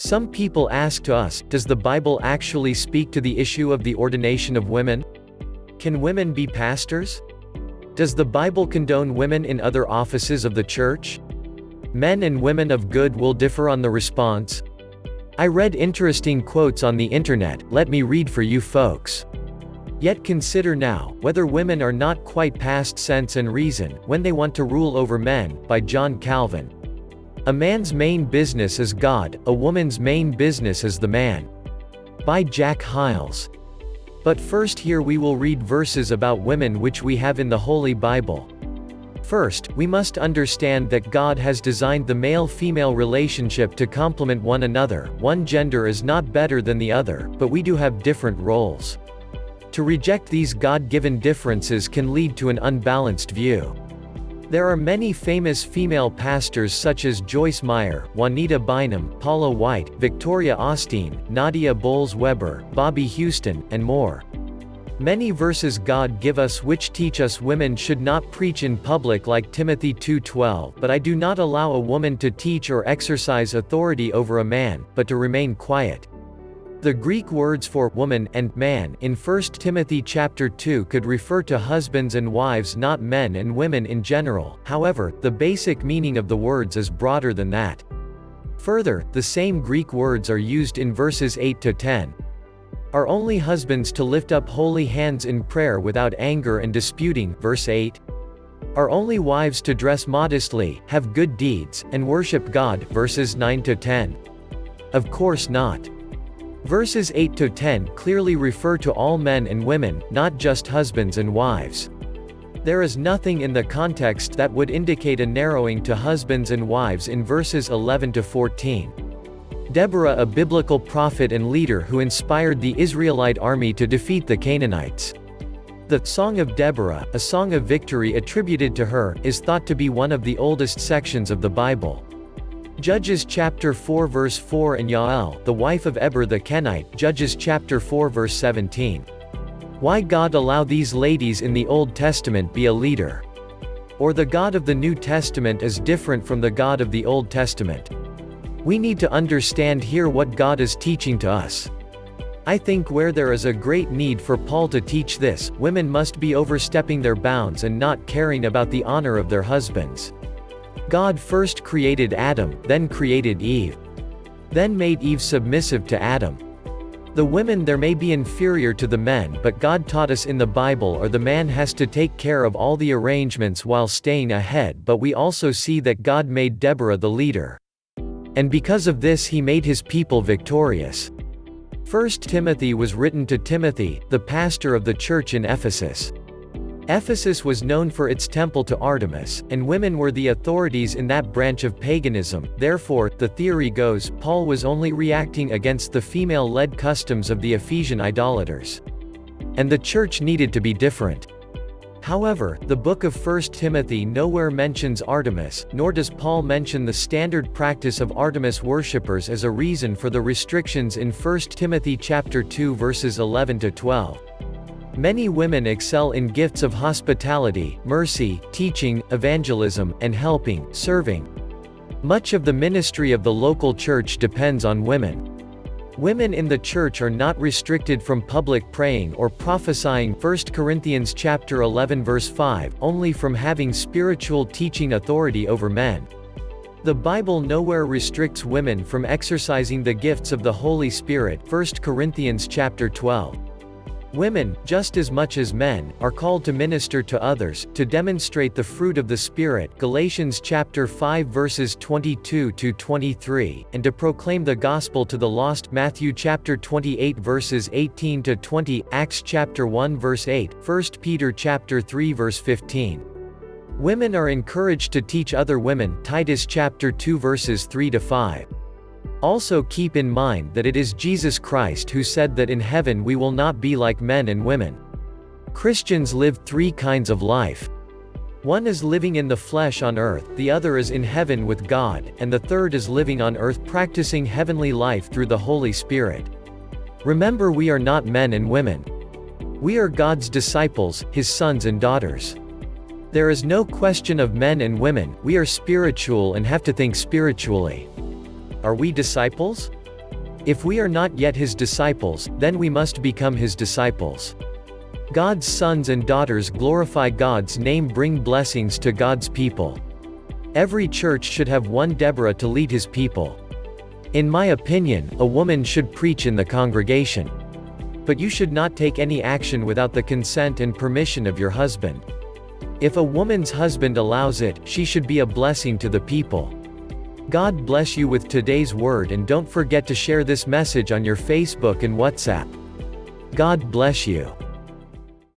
Some people ask to us, does the Bible actually speak to the issue of the ordination of women? Can women be pastors? Does the Bible condone women in other offices of the church? Men and women of good will differ on the response. I read interesting quotes on the internet, let me read for you folks. Yet consider now, whether women are not quite past sense and reason, when they want to rule over men, by John Calvin. A man's main business is God, a woman's main business is the man. By Jack Hyles. But first here we will read verses about women which we have in the Holy Bible. First, we must understand that God has designed the male-female relationship to complement one another. One gender is not better than the other, but we do have different roles. To reject these God-given differences can lead to an unbalanced view. There are many famous female pastors such as Joyce Meyer, Juanita Bynum, Paula White, Victoria Austin, Nadia Bowles-Weber, Bobby Houston, and more. Many verses God give us which teach us women should not preach in public like Timothy 2:12, but I do not allow a woman to teach or exercise authority over a man, but to remain quiet. The Greek words for woman and man in 1 Timothy chapter 2 could refer to husbands and wives, not men and women in general. However, the basic meaning of the words is broader than that. Further, the same Greek words are used in verses 8 to 10. Are only husbands to lift up holy hands in prayer without anger and disputing, verse 8? Are only wives to dress modestly, have good deeds, and worship God, verses 9 to 10? Of course not. Verses 8 to 10 clearly refer to all men and women, not just husbands and wives. There is nothing in the context that would indicate a narrowing to husbands and wives in verses 11 to 14. Deborah, a biblical prophet and leader who inspired the Israelite army to defeat the Canaanites. The Song of Deborah, a song of victory attributed to her, is thought to be one of the oldest sections of the Bible. Judges chapter 4 verse 4 and Yael, the wife of Eber the Kenite, Judges chapter 4 verse 17. Why God allow these ladies in the Old Testament be a leader? Or the God of the New Testament is different from the God of the Old Testament? We need to understand here what God is teaching to us. I think where there is a great need for Paul to teach this, women must be overstepping their bounds and not caring about the honor of their husbands. God first created Adam, then created Eve. Then made Eve submissive to Adam. The women there may be inferior to the men, but God taught us in the Bible or the man has to take care of all the arrangements while staying ahead. But we also see that God made Deborah the leader. And because of this he made his people victorious. 1 Timothy was written to Timothy, the pastor of the church in Ephesus. Ephesus was known for its temple to Artemis, and women were the authorities in that branch of paganism. Therefore, the theory goes, Paul was only reacting against the female-led customs of the Ephesian idolaters. And the church needed to be different. However, the book of 1 Timothy nowhere mentions Artemis, nor does Paul mention the standard practice of Artemis worshippers as a reason for the restrictions in 1 Timothy chapter 2 verses 11 to 12. Many women excel in gifts of hospitality, mercy, teaching, evangelism, and helping, serving. Much of the ministry of the local church depends on women. Women in the church are not restricted from public praying or prophesying 1 Corinthians chapter 11 verse 5, only from having spiritual teaching authority over men. The Bible nowhere restricts women from exercising the gifts of the Holy Spirit 1 Corinthians chapter 12. Women, just as much as men, are called to minister to others, to demonstrate the fruit of the Spirit Galatians chapter 5 verses 22 to 23, and to proclaim the gospel to the lost Matthew chapter 28 verses 18 to 20, Acts chapter 1 verse 8, 1 Peter chapter 3 verse 15. Women are encouraged to teach other women Titus chapter 2 verses 3 to 5. Also keep in mind that it is Jesus Christ who said that in heaven we will not be like men and women. Christians live three kinds of life. One is living in the flesh on earth, the other is in heaven with God, and the third is living on earth practicing heavenly life through the Holy Spirit. Remember, we are not men and women. We are God's disciples, His sons and daughters. There is no question of men and women, we are spiritual and have to think spiritually. Are we disciples? If we are not yet his disciples, then we must become his disciples. God's sons and daughters glorify God's name, bring blessings to God's people. Every church should have one Deborah to lead his people. In my opinion, a woman should preach in the congregation. But you should not take any action without the consent and permission of your husband. If a woman's husband allows it, she should be a blessing to the people. God bless you with today's word, and don't forget to share this message on your Facebook and WhatsApp. God bless you.